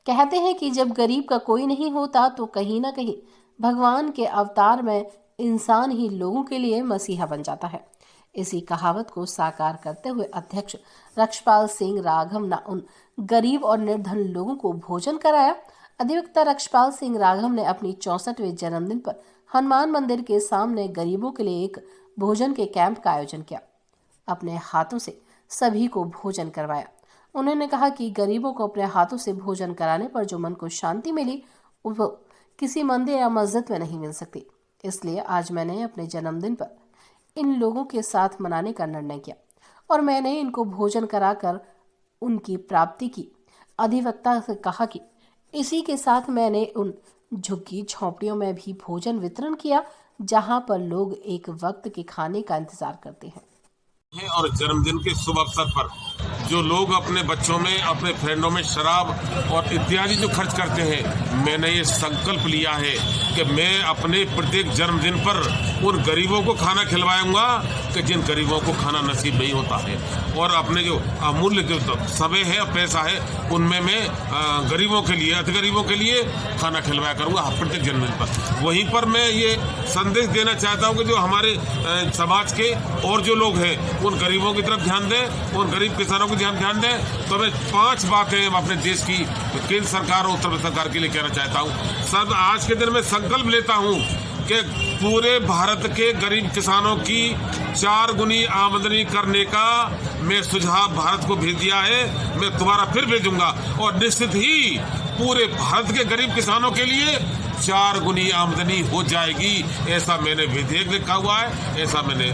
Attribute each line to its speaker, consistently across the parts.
Speaker 1: कहते हैं कि जब गरीब का कोई नहीं होता तो कहीं ना कहीं भगवान के अवतार में इंसान ही लोगों के लिए मसीहा बन जाता है। इसी कहावत को साकार करते हुए अध्यक्ष रक्षपाल सिंह राघव ने उन गरीब और निर्धन लोगों को भोजन कराया। अधिवक्ता रक्षपाल सिंह राघव ने अपनी 64वें जन्मदिन पर हनुमान मंदिर के सामने गरीबों के लिए एक भोजन के कैंप का आयोजन किया। अपने हाथों से सभी को भोजन करवाया। उन्होंने कहा कि गरीबों को अपने हाथों से भोजन कराने पर जो मन को शांति मिली वो किसी मंदिर या मस्जिद में नहीं मिल सकती। इसलिए आज मैंने अपने जन्मदिन पर इन लोगों के साथ मनाने का निर्णय किया और मैंने इनको भोजन कराकर उनकी प्राप्ति की। अधिवक्ता से कहा कि इसी के साथ मैंने उन झुग्गी झोंपड़ियों में भी भोजन वितरण किया जहां पर लोग एक वक्त के खाने का इंतजार करते हैं।
Speaker 2: और जन्मदिन के शुभ अवसर पर जो लोग अपने बच्चों में, अपने फ्रेंडों में शराब और इत्यादि जो खर्च करते हैं, मैंने ये संकल्प लिया है कि मैं अपने प्रत्येक जन्मदिन पर उन गरीबों को खाना खिलवाऊंगा कि जिन गरीबों को खाना नसीब नहीं होता है। और अपने जो अमूल्य जो समय है और पैसा है उनमें मैं गरीबों के लिए, अति गरीबों के लिए खाना खिलवाया करूंगा प्रत्येक जन्मदिन पर। वहीं पर मैं ये संदेश देना चाहता हूं कि जो हमारे समाज के और जो लोग हैं उन गरीबों की तरफ ध्यान दें, उन गरीब किसानों को ध्यान दें। तो मैं 5 बातें अपने देश की केंद्र सरकार और उत्तर प्रदेश सरकार के लिए कहना चाहता हूँ। सब आज के दिन मैं संकल्प लेता हूँ कि पूरे भारत के गरीब किसानों की 4 गुनी आमदनी करने का मैं सुझाव भारत को भेज दिया है। मैं दोबारा फिर भेजूंगा और निश्चित ही पूरे भारत के गरीब किसानों के लिए 4 गुनी आमदनी हो जाएगी। ऐसा मैंने विधेयक लिखा हुआ है, ऐसा मैंने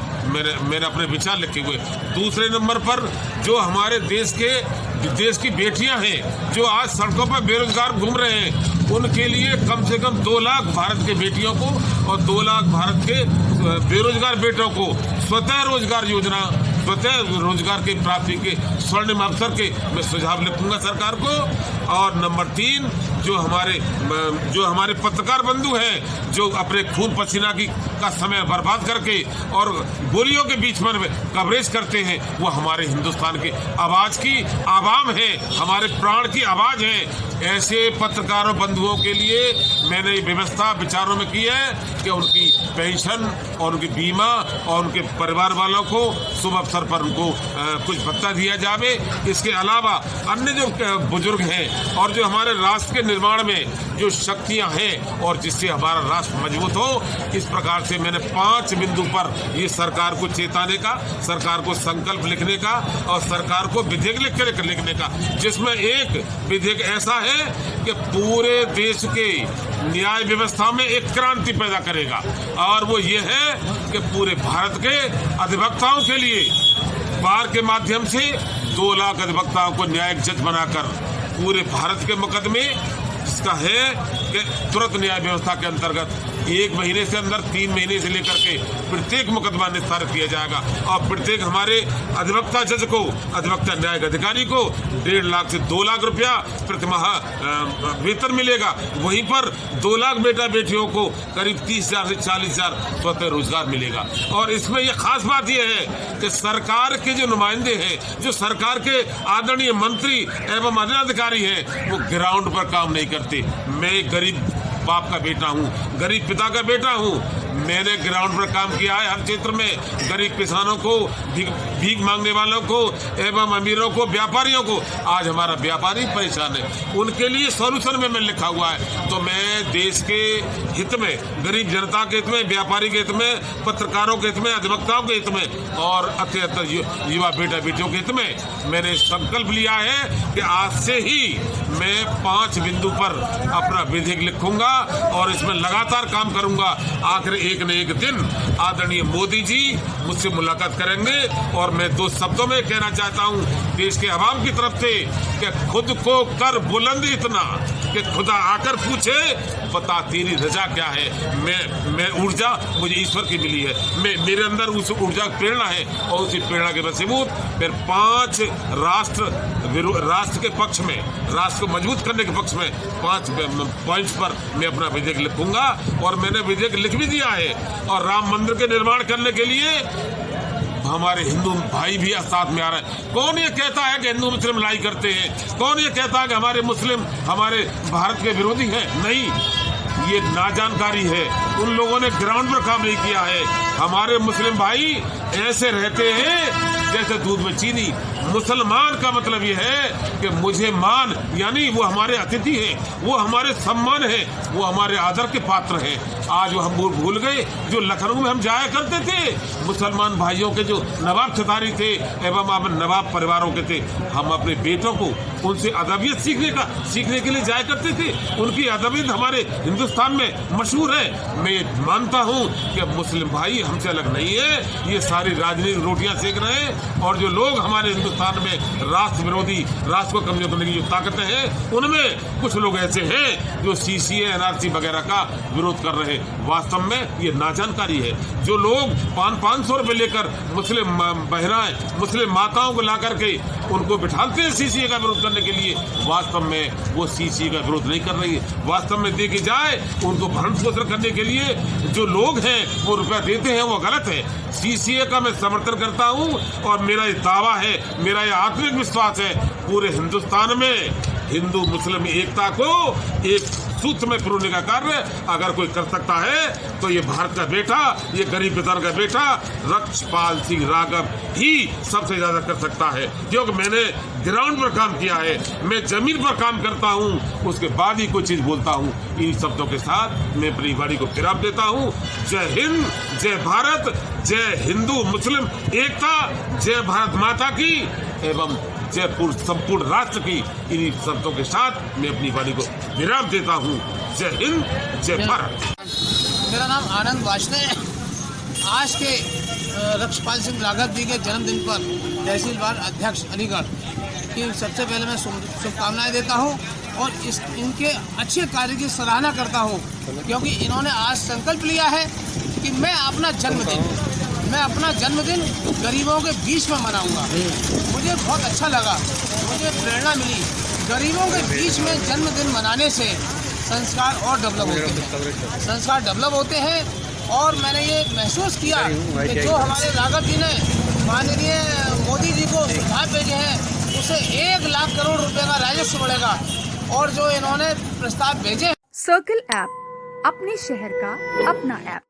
Speaker 2: अपने विचार लिखे हुए। दूसरे नंबर पर जो हमारे देश की बेटियां हैं जो आज सड़कों पर बेरोजगार घूम रहे हैं, उनके लिए कम से कम 2 लाख भारत के बेटियों को और 2 लाख भारत के बेरोजगार बेटों को स्वतः रोजगार योजना, स्वतः रोजगार की प्राप्ति के स्वर्णिम अवसर के मैं सुझाव लिखूंगा सरकार को। और नंबर 3 जो हमारे पत्रकार बंधु हैं जो अपने खून पसीना का समय बर्बाद करके और गोलियों के बीच में कवरेज करते हैं, वो हमारे हिंदुस्तान के आवाज की आवाम है, हमारे प्राण की आवाज है। ऐसे पत्रकारों बंधुओं के लिए मैंने व्यवस्था विचारों में की है कि उनकी पेंशन और उनकी बीमा और उनके परिवार वालों को शुभ अवसर पर उनको कुछ भत्ता दिया जावे। इसके अलावा अन्य जो बुजुर्ग हैं और जो हमारे राष्ट्र के निर्माण में जो शक्तियां हैं और जिससे हमारा राष्ट्र मजबूत हो, इस प्रकार से मैंने 5 बिंदु पर ये सरकार को चेताने का, सरकार को संकल्प लिखने का और सरकार को विधेयक लिखने का, जिसमें एक विधेयक ऐसा है कि पूरे देश के न्याय व्यवस्था में एक क्रांति पैदा करेगा। और वो ये है कि पूरे भारत के अधिवक्ताओं के लिए बार के माध्यम से 2 लाख अधिवक्ताओं को न्यायिक जज बनाकर पूरे भारत के मुकदमे जिसका है कि तुरंत न्याय व्यवस्था के अंतर्गत 1 महीने से अंदर 3 महीने से लेकर के प्रत्येक मुकदमा निस्तारित किया जाएगा। और प्रत्येक हमारे अधिवक्ता जज को, अधिवक्ता न्यायिक अधिकारी को 1.5 लाख से 2 लाख रुपया प्रतिमाह वेतन मिलेगा। वहीं पर 2 लाख बेटा बेटियों को करीब 30,000 से 40,000 स्वतः रोजगार मिलेगा। और इसमें यह खास बात यह है कि सरकार के जो नुमाइंदे हैं, जो सरकार के आदरणीय मंत्री एवं अधिकारी हैं, वो ग्राउंड पर काम नहीं करते। मैं गरीब बाप का बेटा हूँ, गरीब पिता का बेटा हूँ। मैंने ग्राउंड पर काम किया है हर क्षेत्र में। गरीब किसानों को, भीख मांगने वालों को एवं अमीरों को, व्यापारियों को। आज हमारा व्यापारी परेशान है, उनके लिए सॉल्यूशन में मैंने लिखा हुआ है। तो मैं देश के हित में, गरीब जनता के हित में, व्यापारी के हित में, पत्रकारों के हित में, अधिवक्ताओं के हित में और अत्यंत युवा बेटा बेटियों के हित में मैंने संकल्प लिया है कि आज से ही मैं 5 बिंदु पर अपना विधेयक लिखूंगा और इसमें लगातार काम करूंगा। आखिर एक न एक दिन आदरणीय मोदी जी मुझसे मुलाकात करेंगे और मैं 2 शब्दों में कहना चाहता हूं देश के अवाम की तरफ से कि खुद को कर बुलंद इतना कि खुदा आकर पूछे बता तेरी रजा क्या है। मैं ऊर्जा मुझे ईश्वर की मिली है, मेरे अंदर उस ऊर्जा की प्रेरणा है और उसी प्रेरणा के वसीभूत फिर 5 राष्ट्र के पक्ष में, राष्ट्र को मजबूत करने के पक्ष में 5 पॉइंट्स पर मैं अपना विधेयक लिखूंगा। और मैंने विधेयक लिख भी दिया है। और राम मंदिर के निर्माण करने के लिए हमारे हिंदू भाई भी साथ में आ रहे हैं। कौन ये कहता है कि हिंदू मुस्लिम लड़ाई करते हैं? कौन ये कहता है कि हमारे मुस्लिम हमारे भारत के विरोधी हैं? नहीं, ये नाजानकारी है। उन लोगों ने ग्राउंड पर काम नहीं किया है। हमारे मुस्लिम भाई ऐसे रहते हैं जैसे दूध में चीनी। मुसलमान का मतलब ये है कि मुझे मान, यानी वो हमारे अतिथि हैं, वो हमारे सम्मान है, वो हमारे आदर के पात्र हैं। आज वो हम भूल गए जो लखनऊ में हम जाया करते थे, मुसलमान भाइयों के जो नवाब छतारी थे एवं नवाब परिवारों के थे, हम अपने बेटों को उनसे अदबियत सीखने के लिए जाया करते थे। उनकी अदबियत हमारे हिंदुस्तान में मशहूर है। मैं ये मानता हूँ कि मुस्लिम भाई हमसे अलग नहीं है, ये सारी राजनीतिक रोटियां सेक रहे हैं। और जो लोग हमारे हिंदुस्तान में राष्ट्र विरोधी, राष्ट्र को कमजोर करने की जो ताकतें हैं, उनमें कुछ लोग ऐसे हैं जो सीसीए एनआरसी वगैरह का विरोध कर रहे हैं। वास्तव में ये नाजानकारी है। जो लोग 500 रुपए लेकर मुस्लिम बहराएं, मुस्लिम माताओं को ला करके उनको बिठाते हैं सीसीए का विरोध करने के लिए, वास्तव में वो सीसीए का विरोध नहीं कर रही है। वास्तव में देखी जाए उनको भरण पोषण करने के लिए जो लोग हैं वो रुपया देते हैं, वो गलत है। सीसीए का मैं समर्थन करता हूँ और मेरा ये दावा है, मेरा ये आत्मिक विश्वास है, पूरे हिंदुस्तान में हिंदू मुस्लिम एकता को एक सूत्र में पिरोने का कार्य अगर कोई कर सकता है तो ये भारत का बेटा, ये गरीब किसान का बेटा रक्षपाल सिंह राघव ही सबसे ज्यादा कर सकता है, क्योंकि मैंने ग्राउंड पर काम किया है, मैं जमीन पर काम करता हूँ, उसके बाद ही कोई चीज बोलता हूँ। इन शब्दों के साथ मैं अपनी वाणी को विराम देता हूँ। जय हिंद, जय भारत, जय हिंदू मुस्लिम एकता, जय भारत माता की एवं जय संपूर्ण राष्ट्र की। इन्हीं शब्दों के साथ मैं अपनी वाणी को विराम देता हूँ। जय हिंद, जय भारत।
Speaker 3: मेरा नाम आनंद वाजपेयी है। आज के रक्षपाल सिंह राघव जी के जन्मदिन पर तहसीलवार अध्यक्ष अलीगढ़ की सबसे पहले मैं शुभकामनाएं देता हूं और इनके अच्छे कार्य की सराहना करता हूं, क्योंकि इन्होंने आज संकल्प लिया है कि मैं अपना जन्मदिन गरीबों के बीच में मनाऊंगा। मुझे बहुत अच्छा लगा, मुझे प्रेरणा मिली। गरीबों के बीच में जन्मदिन मनाने से संस्कार और डेवलप होते हैं और मैंने ये महसूस किया कि जो हमारे राघव जी ने माननीय मोदी जी को सुझाव भेजे हैं, उसे 1 लाख करोड़ रुपए का राजस्व बढ़ेगा। और जो इन्होंने प्रस्ताव भेजे,
Speaker 4: सर्कल ऐप अपने शहर का अपना ऐप।